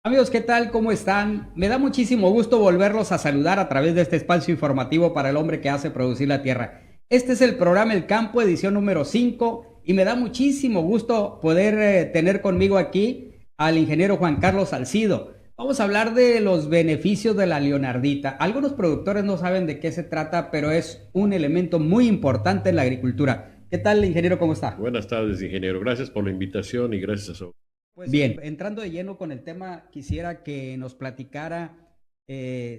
Amigos, ¿qué tal? ¿Cómo están? Me da muchísimo gusto volverlos a saludar a través de este espacio informativo para el hombre que hace producir la tierra. Este es el programa El Campo, edición número 5, y me da muchísimo gusto poder tener conmigo aquí al ingeniero Juan Carlos Salcido. Vamos a hablar de los beneficios de la leonardita. Algunos productores no saben de qué se trata, pero es un elemento muy importante en la agricultura. ¿Qué tal, ingeniero? ¿Cómo está? Buenas tardes, ingeniero. Gracias por la invitación y gracias a su... Pues bien, entrando de lleno con el tema, quisiera que nos platicara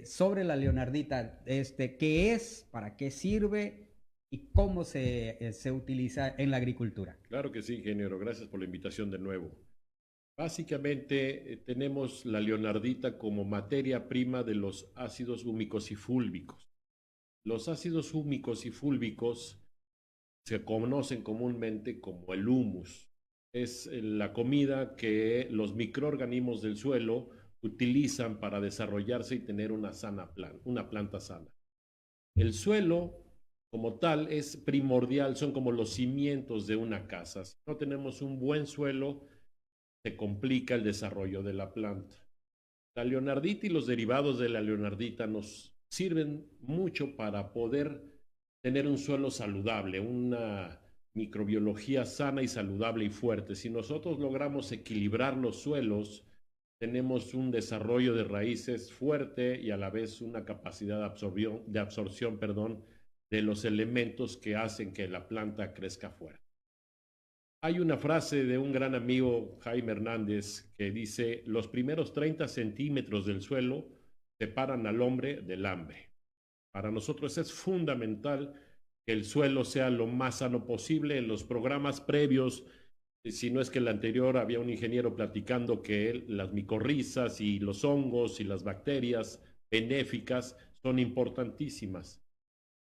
sobre la leonardita, qué es, para qué sirve y cómo se utiliza en la agricultura. Claro que sí, ingeniero. Gracias por la invitación de nuevo. Básicamente, tenemos la leonardita como materia prima de los ácidos húmicos y fúlvicos. Los ácidos húmicos y fúlvicos se conocen comúnmente como el humus. Es la comida que los microorganismos del suelo utilizan para desarrollarse y tener una planta sana. El suelo como tal es primordial, son como los cimientos de una casa. Si no tenemos un buen suelo, se complica el desarrollo de la planta. La leonardita y los derivados de la leonardita nos sirven mucho para poder tener un suelo saludable, una microbiología sana y saludable y fuerte. Si nosotros logramos equilibrar los suelos, tenemos un desarrollo de raíces fuerte y a la vez una capacidad de absorción, de los elementos que hacen que la planta crezca fuerte. Hay una frase de un gran amigo, Jaime Hernández, que dice: los primeros 30 centímetros del suelo separan al hombre del hambre. Para nosotros es fundamental que el suelo sea lo más sano posible. En los programas previos, si no es que el anterior, había un ingeniero platicando que las micorrizas y los hongos y las bacterias benéficas son importantísimas.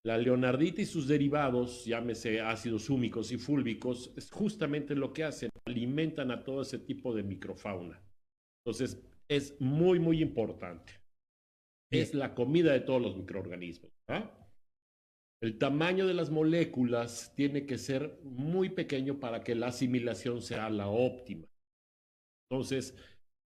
La leonardita y sus derivados, llámese ácidos húmicos y fúlvicos, es justamente lo que hacen, alimentan a todo ese tipo de microfauna. Entonces, es muy, muy importante. Es Bien. la comida de todos los microorganismos, ¿ah? El tamaño de las moléculas tiene que ser muy pequeño para que la asimilación sea la óptima. Entonces,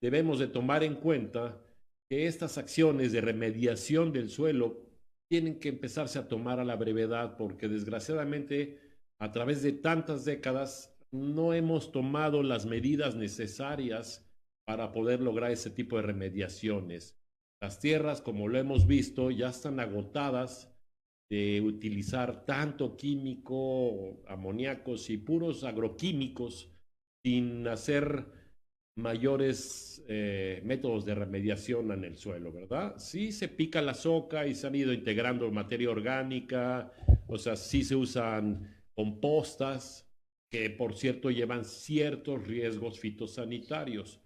debemos de tomar en cuenta que estas acciones de remediación del suelo tienen que empezarse a tomar a la brevedad porque desgraciadamente a través de tantas décadas no hemos tomado las medidas necesarias para poder lograr ese tipo de remediaciones. Las tierras, como lo hemos visto, ya están agotadas de utilizar tanto químico, amoníacos y puros agroquímicos sin hacer mayores métodos de remediación en el suelo, ¿verdad? Sí se pica la soca y se han ido integrando materia orgánica, o sea, sí se usan compostas, que por cierto llevan ciertos riesgos fitosanitarios.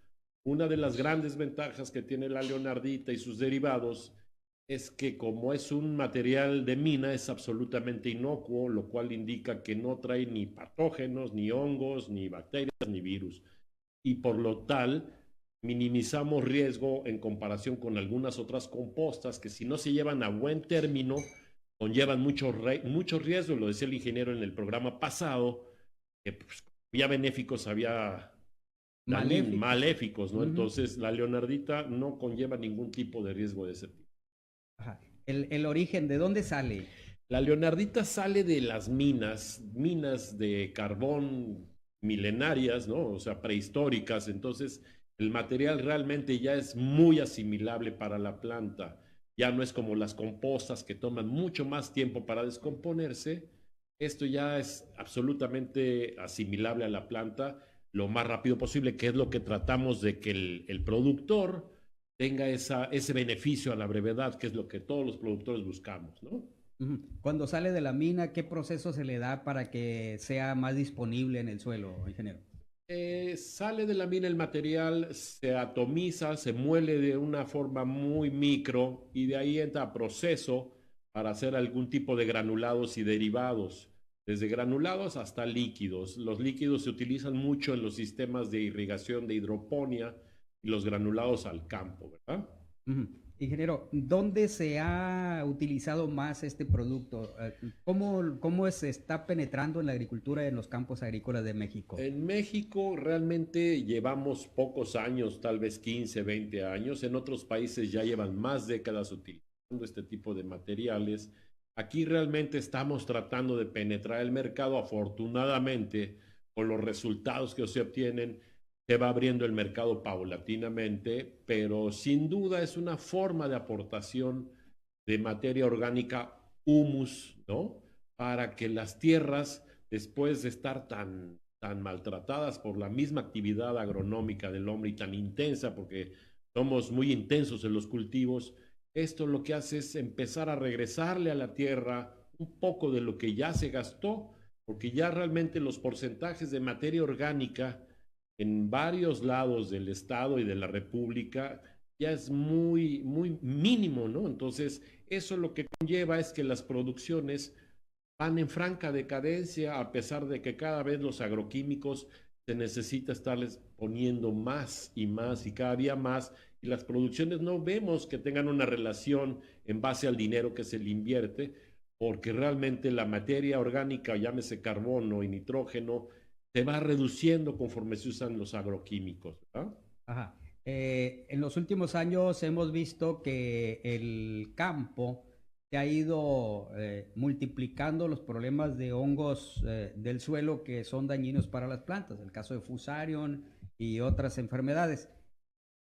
Una de las grandes ventajas que tiene la leonardita y sus derivados es que como es un material de mina es absolutamente inocuo, lo cual indica que no trae ni patógenos, ni hongos, ni bacterias, ni virus. Y por lo tal, minimizamos riesgo en comparación con algunas otras compostas que si no se llevan a buen término, conllevan mucho riesgo. Lo decía el ingeniero en el programa pasado, que pues, había benéficos, había Maléficos. maléficos, ¿no? Ujú. Entonces, la leonardita no conlleva ningún tipo de riesgo de ese tipo. Ajá. El origen, ¿de dónde sale? La leonardita sale de las minas de carbón milenarias, ¿no? O sea, prehistóricas. Entonces, el material realmente ya es muy asimilable para la planta. Ya no es como las compostas que toman mucho más tiempo para descomponerse. Esto ya es absolutamente asimilable a la planta lo más rápido posible, que es lo que tratamos de que el productor tenga ese beneficio a la brevedad, que es lo que todos los productores buscamos, ¿no? Ujú. Cuando sale de la mina, ¿qué proceso se le da para que sea más disponible en el suelo, ingeniero? Sale de la mina el material, se atomiza, se muele de una forma muy micro y de ahí entra a proceso para hacer algún tipo de granulados y derivados, desde granulados hasta líquidos. Los líquidos se utilizan mucho en los sistemas de irrigación de hidroponía y los granulados al campo, ¿verdad? Ujú. Ingeniero, ¿dónde se ha utilizado más este producto? ¿Cómo se está penetrando en la agricultura en los campos agrícolas de México? En México realmente llevamos pocos años, tal vez 15, 20 años. En otros países ya llevan más décadas utilizando este tipo de materiales. Aquí realmente estamos tratando de penetrar el mercado. Afortunadamente, con los resultados que se obtienen, se va abriendo el mercado paulatinamente, pero sin duda es una forma de aportación de materia orgánica, humus, ¿no? Para que las tierras, después de estar tan maltratadas por la misma actividad agronómica del hombre y tan intensa, porque somos muy intensos en los cultivos, esto lo que hace es empezar a regresarle a la tierra un poco de lo que ya se gastó, porque ya realmente los porcentajes de materia orgánica en varios lados del Estado y de la República ya es muy mínimo, ¿no? Entonces, eso lo que conlleva es que las producciones van en franca decadencia, a pesar de que cada vez los agroquímicos se necesita estarles poniendo más y más y cada día más, y las producciones no vemos que tengan una relación en base al dinero que se le invierte, porque realmente la materia orgánica, llámese carbono y nitrógeno, se va reduciendo conforme se usan los agroquímicos, ¿verdad? Ajá. En los últimos años hemos visto que el campo se ha ido multiplicando los problemas de hongos del suelo que son dañinos para las plantas, el caso de Fusarium y otras enfermedades.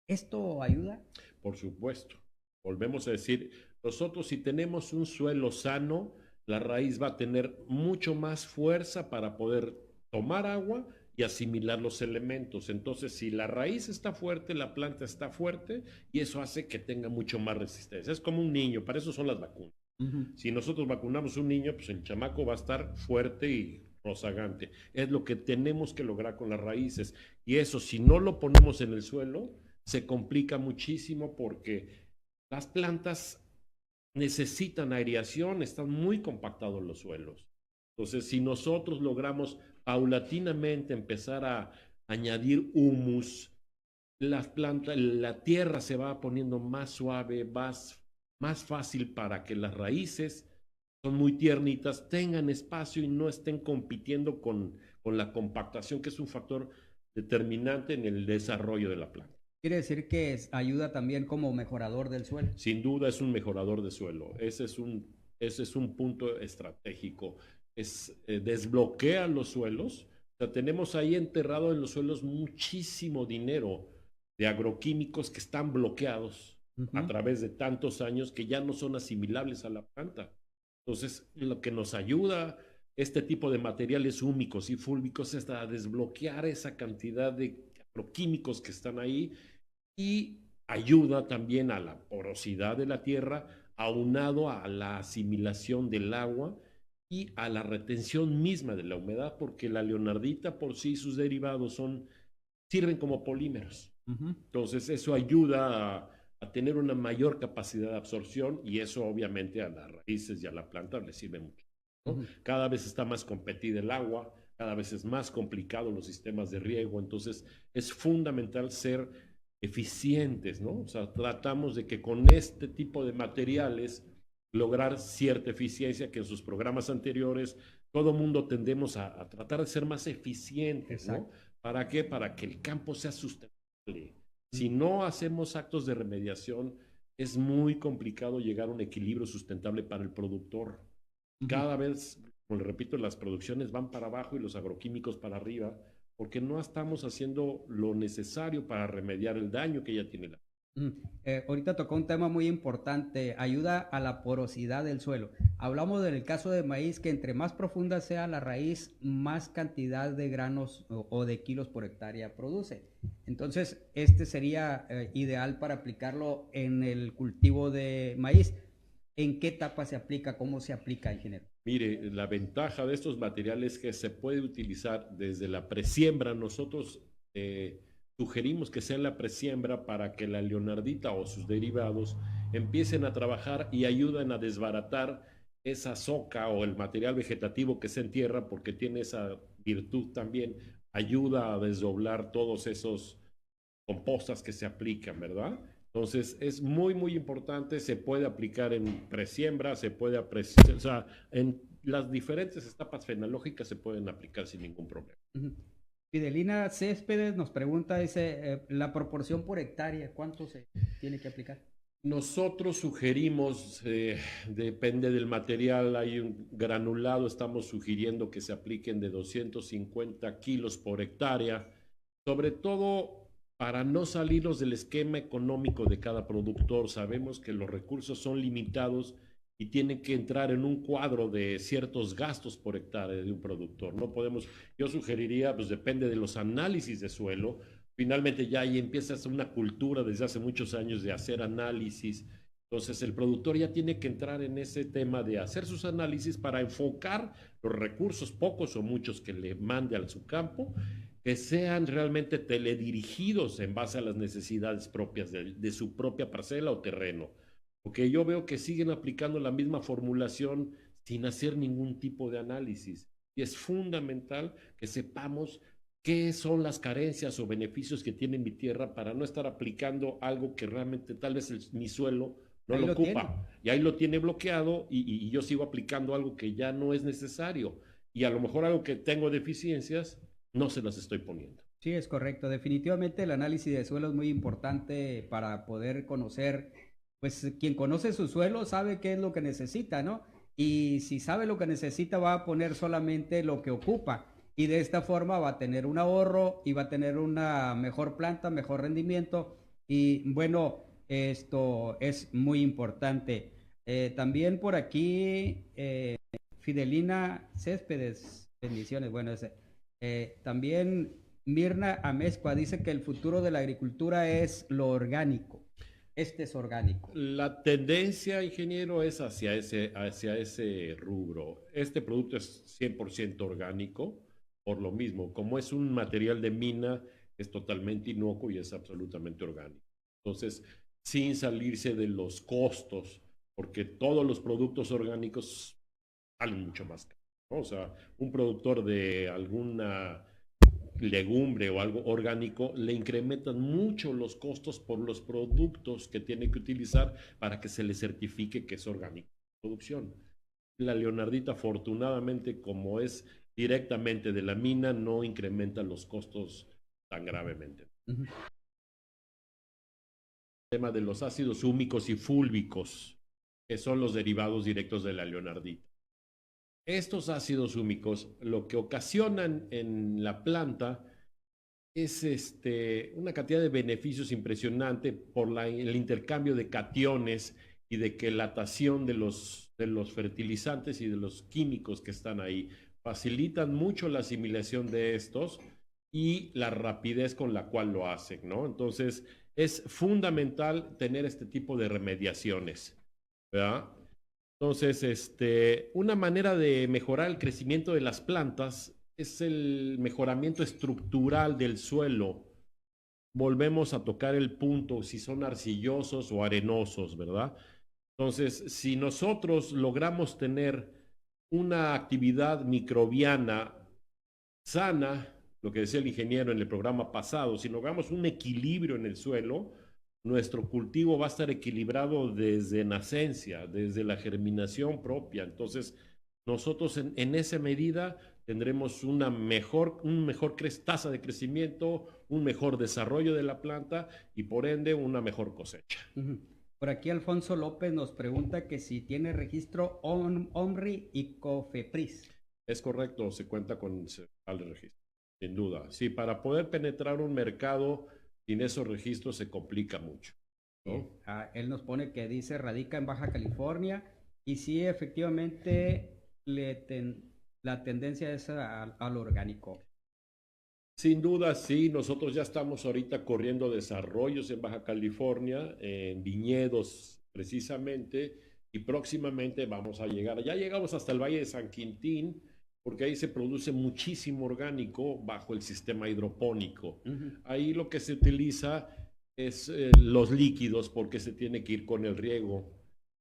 ¿Esto ayuda? Por supuesto. Volvemos a decir, nosotros si tenemos un suelo sano, la raíz va a tener mucho más fuerza para poder tomar agua y asimilar los elementos. Entonces, si la raíz está fuerte, la planta está fuerte y eso hace que tenga mucho más resistencia. Es como un niño, para eso son las vacunas. Ujú. Si nosotros vacunamos a un niño, pues el chamaco va a estar fuerte y rozagante. Es lo que tenemos que lograr con las raíces. Y eso, si no lo ponemos en el suelo, se complica muchísimo porque las plantas necesitan aireación, están muy compactados los suelos. Entonces, si nosotros logramos paulatinamente empezar a añadir humus, las plantas, la tierra se va poniendo más suave, más fácil para que las raíces son muy tiernitas, tengan espacio y no estén compitiendo con la compactación, que es un factor determinante en el desarrollo de la planta. Quiere decir que ayuda también como mejorador del suelo. Sin duda es un mejorador de suelo. Ese es un punto estratégico. Desbloquea los suelos. O sea, tenemos ahí enterrado en los suelos muchísimo dinero de agroquímicos que están bloqueados a Ujú. través de tantos años que ya no son asimilables a la planta. Entonces, lo que nos ayuda este tipo de materiales húmicos y fúlbicos es a desbloquear esa cantidad de agroquímicos que están ahí y ayuda también a la porosidad de la tierra, aunado a la asimilación del agua y a la retención misma de la humedad, porque la leonardita por sí, sus derivados sirven como polímeros. Ujú. Entonces, eso ayuda a tener una mayor capacidad de absorción y eso obviamente a las raíces y a la planta le sirve mucho, ¿no? Ujú. Cada vez está más competida el agua, cada vez es más complicado los sistemas de riego, entonces es fundamental ser eficientes, ¿no? O sea, tratamos de que con este tipo de materiales lograr cierta eficiencia que en sus programas anteriores todo mundo tendemos a tratar de ser más eficientes, ¿no? Exacto. ¿Para qué? Para que el campo sea sustentable. Si Mm. no hacemos actos de remediación, es muy complicado llegar a un equilibrio sustentable para el productor. Ujú. Cada vez, como le repito, las producciones van para abajo y los agroquímicos para arriba, porque no estamos haciendo lo necesario para remediar el daño que ya tiene la. Mm. Ahorita tocó un tema muy importante, ayuda a la porosidad del suelo. Hablamos del caso de maíz, que entre más profunda sea la raíz, más cantidad de granos o de kilos por hectárea produce. Entonces, este sería ideal para aplicarlo en el cultivo de maíz. ¿En qué etapa se aplica? ¿Cómo se aplica, ingeniero? Mire, la ventaja de estos materiales es que se puede utilizar desde la presiembra. Nosotros sugerimos que sea en la presiembra para que la leonardita o sus derivados empiecen a trabajar y ayuden a desbaratar esa soca o el material vegetativo que se entierra, porque tiene esa virtud también, ayuda a desdoblar todos esos compostas que se aplican, ¿verdad? Entonces, es muy, muy importante, se puede aplicar en presiembra, se puede o sea, en las diferentes etapas fenológicas se pueden aplicar sin ningún problema. Ujú. Fidelina Céspedes nos pregunta, dice, la proporción por hectárea, ¿cuánto se tiene que aplicar? Nosotros sugerimos, depende del material, hay un granulado, estamos sugiriendo que se apliquen de 250 kilos por hectárea, sobre todo para no salirnos del esquema económico de cada productor. Sabemos que los recursos son limitados y tienen que entrar en un cuadro de ciertos gastos por hectárea de un productor. No podemos, yo sugeriría, pues depende de los análisis de suelo. Finalmente ya ahí empiezas una cultura desde hace muchos años de hacer análisis. Entonces el productor ya tiene que entrar en ese tema de hacer sus análisis para enfocar los recursos, pocos o muchos que le mande a su campo, que sean realmente teledirigidos en base a las necesidades propias de su propia parcela o terreno. Porque yo veo que siguen aplicando la misma formulación sin hacer ningún tipo de análisis. Y es fundamental que sepamos qué son las carencias o beneficios que tiene mi tierra para no estar aplicando algo que realmente tal vez mi suelo no Ahí lo lo tiene. ocupa. Y ahí lo tiene bloqueado y yo sigo aplicando algo que ya no es necesario. Y a lo mejor algo que tengo deficiencias, no se las estoy poniendo. Sí, es correcto. Definitivamente el análisis de suelo es muy importante para poder conocer, pues quien conoce su suelo sabe qué es lo que necesita, ¿no? Y si sabe lo que necesita va a poner solamente lo que ocupa. Y de esta forma va a tener un ahorro y va a tener una mejor planta, mejor rendimiento. Y bueno, esto es muy importante. También por aquí, Fidelina Céspedes, bendiciones. Bueno, también Mirna Amezcua dice que el futuro de la agricultura es lo orgánico. Este es orgánico. La tendencia, ingeniero, es hacia ese rubro. Este producto es 100% orgánico, por lo mismo, como es un material de mina, es totalmente inocuo y es absolutamente orgánico. Entonces, sin salirse de los costos, porque todos los productos orgánicos salen mucho más caros, ¿no? O sea, un productor de alguna legumbre o algo orgánico, le incrementan mucho los costos por los productos que tiene que utilizar para que se le certifique que es orgánico la producción. La leonardita, afortunadamente, como es directamente de la mina, no incrementa los costos tan gravemente. Ujú. El tema de los ácidos húmicos y fúlbicos, que son los derivados directos de la leonardita. Estos ácidos húmicos lo que ocasionan en la planta es una cantidad de beneficios impresionante por el intercambio de cationes y de quelatación de los fertilizantes y de los químicos que están ahí. Facilitan mucho la asimilación de estos y la rapidez con la cual lo hacen, ¿no? Entonces, es fundamental tener este tipo de remediaciones, ¿verdad? Entonces, una manera de mejorar el crecimiento de las plantas es el mejoramiento estructural del suelo. Volvemos a tocar el punto, si son arcillosos o arenosos, ¿verdad? Entonces, si nosotros logramos tener una actividad microbiana sana, lo que decía el ingeniero en el programa pasado, si logramos un equilibrio en el suelo, nuestro cultivo va a estar equilibrado desde nacencia, desde la germinación propia. Entonces, nosotros en esa medida tendremos un mejor tasa de crecimiento, un mejor desarrollo de la planta y por ende una mejor cosecha. Ujú. Por aquí Alfonso López nos pregunta que si tiene registro OMRI y COFEPRIS. Es correcto, se cuenta con el registro, sin duda. Sí, para poder penetrar un mercado sin esos registros se complica mucho, ¿no? Él nos pone que dice radica en Baja California y sí, efectivamente, la tendencia es al orgánico. Sin duda, sí, nosotros ya estamos ahorita corriendo desarrollos en Baja California, en viñedos precisamente, y próximamente vamos a llegar, ya llegamos hasta el Valle de San Quintín, porque ahí se produce muchísimo orgánico bajo el sistema hidropónico. Ujú. Ahí lo que se utiliza es los líquidos porque se tiene que ir con el riego.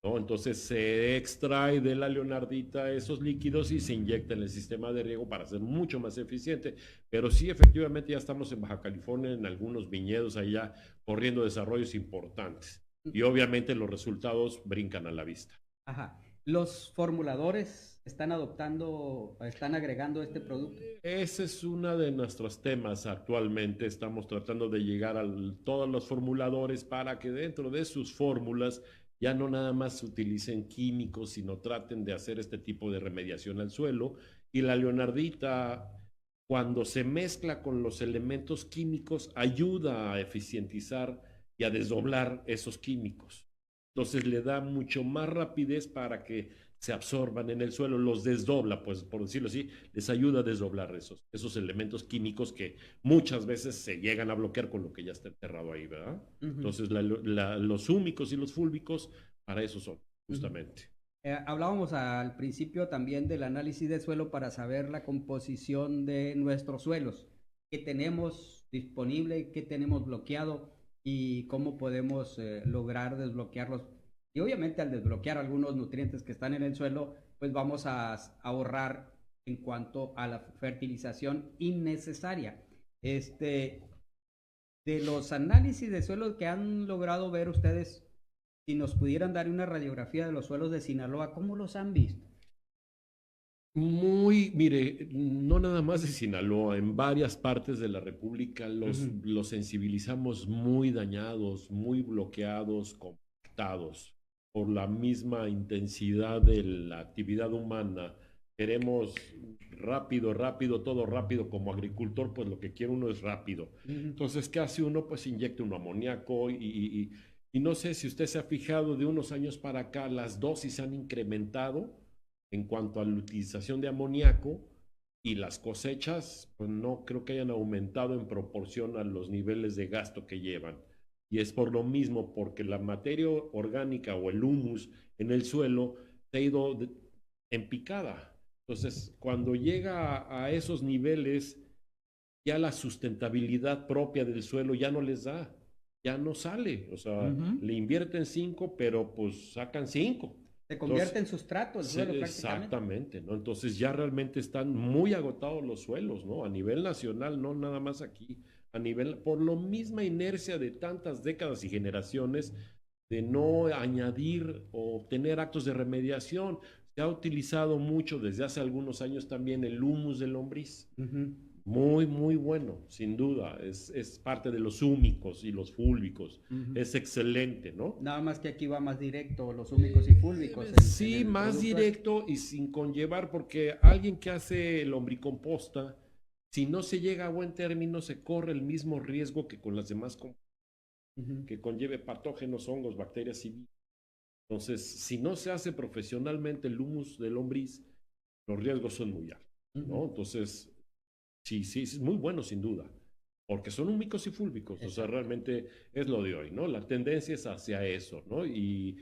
¿no? Entonces se extrae de la leonardita esos líquidos y se inyecta en el sistema de riego para ser mucho más eficiente. Pero sí, efectivamente, ya estamos en Baja California, en algunos viñedos allá, corriendo desarrollos importantes. Y obviamente los resultados brincan a la vista. Ajá. ¿Los formuladores están adoptando, están agregando este producto? Ese es uno de nuestros temas actualmente. Estamos tratando de llegar a todos los formuladores para que dentro de sus fórmulas ya no nada más utilicen químicos, sino traten de hacer este tipo de remediación al suelo. Y la leonardita, cuando se mezcla con los elementos químicos, ayuda a eficientizar y a desdoblar esos químicos. Entonces le da mucho más rapidez para que se absorban en el suelo, los desdobla, pues por decirlo así, les ayuda a desdoblar esos elementos químicos que muchas veces se llegan a bloquear con lo que ya está enterrado ahí, ¿verdad? Entonces los húmicos y los fúlbicos para eso son, justamente. Hablábamos al principio también del análisis de suelo para saber la composición de nuestros suelos, qué tenemos disponible, qué tenemos bloqueado y cómo podemos lograr desbloquearlos. Y obviamente al desbloquear algunos nutrientes que están en el suelo, pues vamos a ahorrar en cuanto a la fertilización innecesaria. De los análisis de suelo que han logrado ver ustedes, si nos pudieran dar una radiografía de los suelos de Sinaloa, ¿cómo los han visto? Mire, no nada más de Sinaloa, en varias partes de la República los sensibilizamos muy dañados, muy bloqueados, compactados por la misma intensidad de la actividad humana. Queremos rápido, rápido, todo rápido. Como agricultor, pues lo que quiere uno es rápido. Entonces, ¿qué hace uno? Pues inyecta un amoníaco y no sé si usted se ha fijado, de unos años para acá las dosis se han incrementado en cuanto a la utilización de amoníaco, y las cosechas, pues no creo que hayan aumentado en proporción a los niveles de gasto que llevan. Y es por lo mismo, porque la materia orgánica o el humus en el suelo se ha ido en picada. Entonces, cuando llega a esos niveles, ya la sustentabilidad propia del suelo ya no les da, ya no sale. O sea, le invierten 5, pero pues sacan 5. Se convierte en sustrato el suelo prácticamente. Exactamente, ¿no? Entonces ya realmente están muy agotados los suelos, ¿no? A nivel nacional, no nada más aquí, a nivel, por la misma inercia de tantas décadas y generaciones de no añadir o tener actos de remediación. Se ha utilizado mucho desde hace algunos años también el humus de lombriz. Muy, muy bueno, sin duda. Es parte de los húmicos y los fúlbicos. Es excelente, ¿no? Nada más que aquí va más directo, los húmicos y fúlbicos. Sí, más directo y sin conllevar, porque alguien que hace lombricomposta, si no se llega a buen término, se corre el mismo riesgo que con las demás que conlleve patógenos, hongos, bacterias y virus. Entonces, si no se hace profesionalmente el humus de lombriz, los riesgos son muy altos, ¿no? Entonces, sí, es muy bueno sin duda, porque son húmicos y fúlbicos. O sea, realmente es lo de hoy, ¿no? La tendencia es hacia eso, ¿no? Y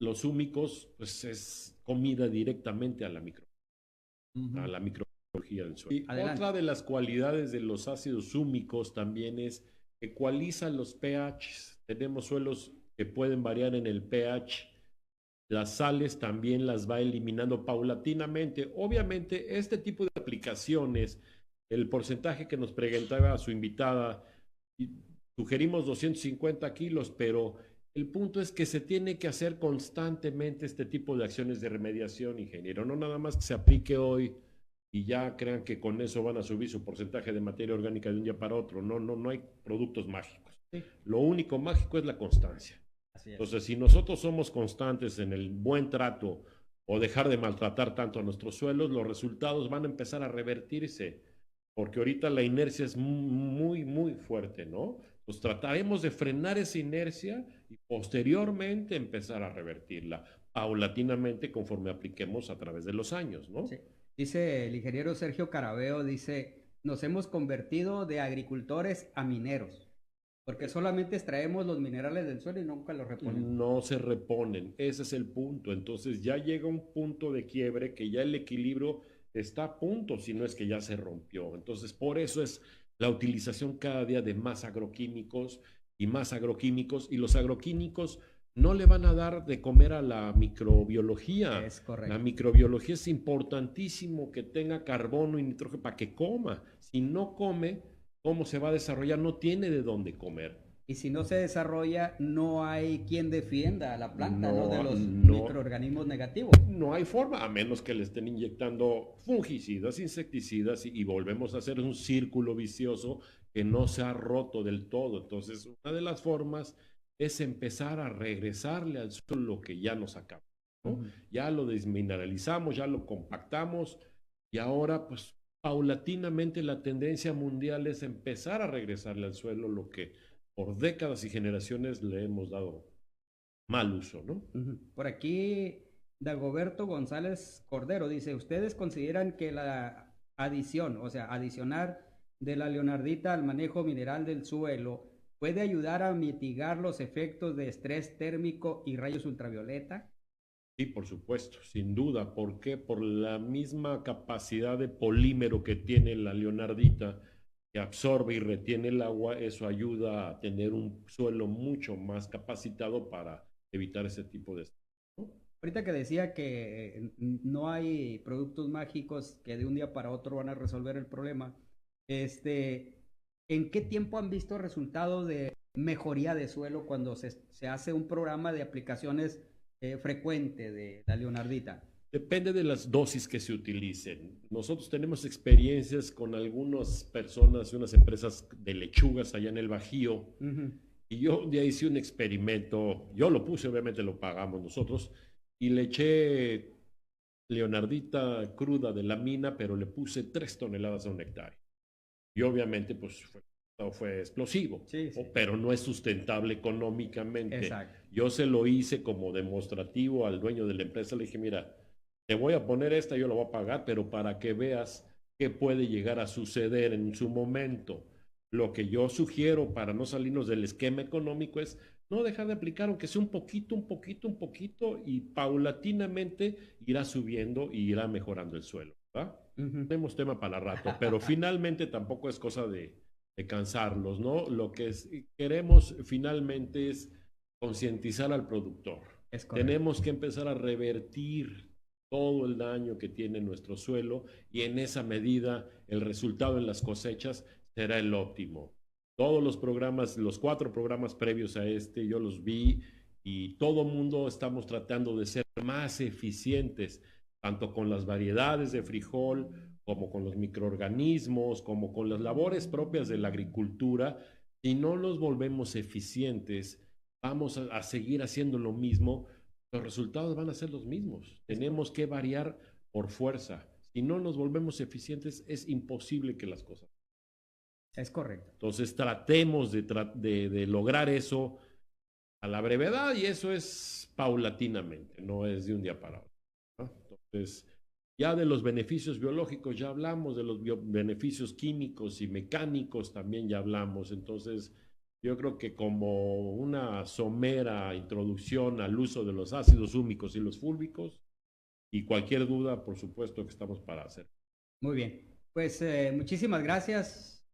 los húmicos, pues es comida directamente a la microbiología del suelo. Y otra de las cualidades de los ácidos húmicos también es que ecualizan los pH. Tenemos suelos que pueden variar en el pH. Las sales también las va eliminando paulatinamente. Obviamente, este tipo de aplicaciones, el porcentaje que nos preguntaba su invitada, sugerimos 250 kilos, pero el punto es que se tiene que hacer constantemente este tipo de acciones de remediación, ingeniero. No nada más que se aplique hoy y ya crean que con eso van a subir su porcentaje de materia orgánica de un día para otro. No hay productos mágicos. Sí. Lo único mágico es la constancia. Entonces, si nosotros somos constantes en el buen trato o dejar de maltratar tanto a nuestros suelos, los resultados van a empezar a revertirse, porque ahorita la inercia es muy, muy fuerte, ¿no? Pues trataremos de frenar esa inercia y posteriormente empezar a revertirla paulatinamente conforme apliquemos a través de los años, ¿no? Sí. Dice el ingeniero Sergio Carabeo, dice, nos hemos convertido de agricultores a mineros. Porque solamente extraemos los minerales del suelo y nunca los reponemos. No se reponen, ese es el punto. Entonces ya llega un punto de quiebre que ya el equilibrio está a punto, si no es que ya se rompió. Entonces por eso es la utilización cada día de más agroquímicos, y los agroquímicos no le van a dar de comer a la microbiología. Es correcto. La microbiología es importantísimo que tenga carbono y nitrógeno para que coma. Si no come, ¿cómo se va a desarrollar? No tiene de dónde comer. Y si no se desarrolla, no hay quien defienda a la planta, ¿no? De los No, microorganismos negativos. no hay forma, a menos que le estén inyectando fungicidas, insecticidas, y volvemos a hacer un círculo vicioso que no se ha roto del todo. Entonces, una de las formas es empezar a regresarle al suelo lo que ya nos acaba, ¿no? Ya lo desmineralizamos, ya lo compactamos, y ahora, pues, paulatinamente la tendencia mundial es empezar a regresarle al suelo lo que por décadas y generaciones le hemos dado mal uso, ¿no? Por aquí, Dagoberto González Cordero dice, ¿ustedes consideran que la adición, o sea, adicionar de la leonardita al manejo mineral del suelo puede ayudar a mitigar los efectos de estrés térmico y rayos ultravioleta? Sí, por supuesto, sin duda. ¿Por qué? Por la misma capacidad de polímero que tiene la leonardita, que absorbe y retiene el agua, eso ayuda a tener un suelo mucho más capacitado para evitar ese tipo de estrés, ¿no? Ahorita que decía que no hay productos mágicos que de un día para otro van a resolver el problema, ¿en qué tiempo han visto resultados de mejoría de suelo cuando se hace un programa de aplicaciones frecuente de la leonardita? Depende de las dosis que se utilicen. Nosotros tenemos experiencias con algunas personas, unas empresas de lechugas allá en el Bajío, y yo ya hice un experimento, yo lo puse, obviamente lo pagamos nosotros, y le eché leonardita cruda de la mina, pero le puse 3 toneladas a un hectárea. Y obviamente, pues fue explosivo, Sí, sí. pero no es sustentable económicamente. Exacto. Yo se lo hice como demostrativo al dueño de la empresa, le dije, mira, te voy a poner esta, yo la voy a pagar, pero para que veas qué puede llegar a suceder en su momento. Lo que yo sugiero para no salirnos del esquema económico es no dejar de aplicar, aunque sea un poquito, un poquito, un poquito, y paulatinamente irá subiendo y irá mejorando el suelo, ¿verdad? Tenemos tema para rato, pero finalmente tampoco es cosa de cansarlos, ¿no? Lo que queremos finalmente es concientizar al productor. Es correcto. Tenemos que empezar a revertir todo el daño que tiene nuestro suelo, y en esa medida el resultado en las cosechas será el óptimo. Todos los programas, los 4 programas previos a este, yo los vi, y todo mundo estamos tratando de ser más eficientes, tanto con las variedades de frijol, como con los microorganismos, como con las labores propias de la agricultura. Si no los volvemos eficientes, vamos a seguir haciendo lo mismo, los resultados van a ser los mismos. Tenemos que variar por fuerza. Si no nos volvemos eficientes, es imposible que las cosas. Es correcto. Entonces tratemos de lograr eso a la brevedad, y eso es paulatinamente, no es de un día para otro, ¿no? Entonces, ya de los beneficios biológicos ya hablamos, de los beneficios químicos y mecánicos también ya hablamos. Entonces, yo creo que como una somera introducción al uso de los ácidos húmicos y los fúlbicos, y cualquier duda, por supuesto que estamos para hacer. Muy bien. Pues muchísimas gracias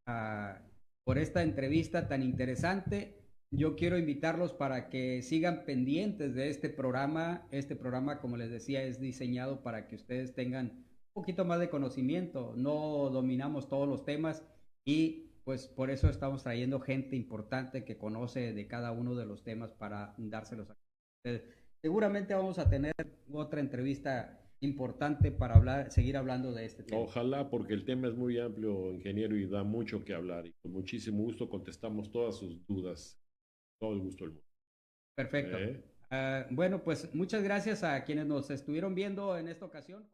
por esta entrevista tan interesante. Yo quiero invitarlos para que sigan pendientes de este programa. Este programa, como les decía, es diseñado para que ustedes tengan un poquito más de conocimiento. No dominamos todos los temas, y pues por eso estamos trayendo gente importante que conoce de cada uno de los temas para dárselos a ustedes. Seguramente vamos a tener otra entrevista importante para seguir hablando de este tema. Ojalá, porque el tema es muy amplio, ingeniero, y da mucho que hablar, y con muchísimo gusto contestamos todas sus dudas. Todo el gusto del mundo. Perfecto. Bueno, pues muchas gracias a quienes nos estuvieron viendo en esta ocasión.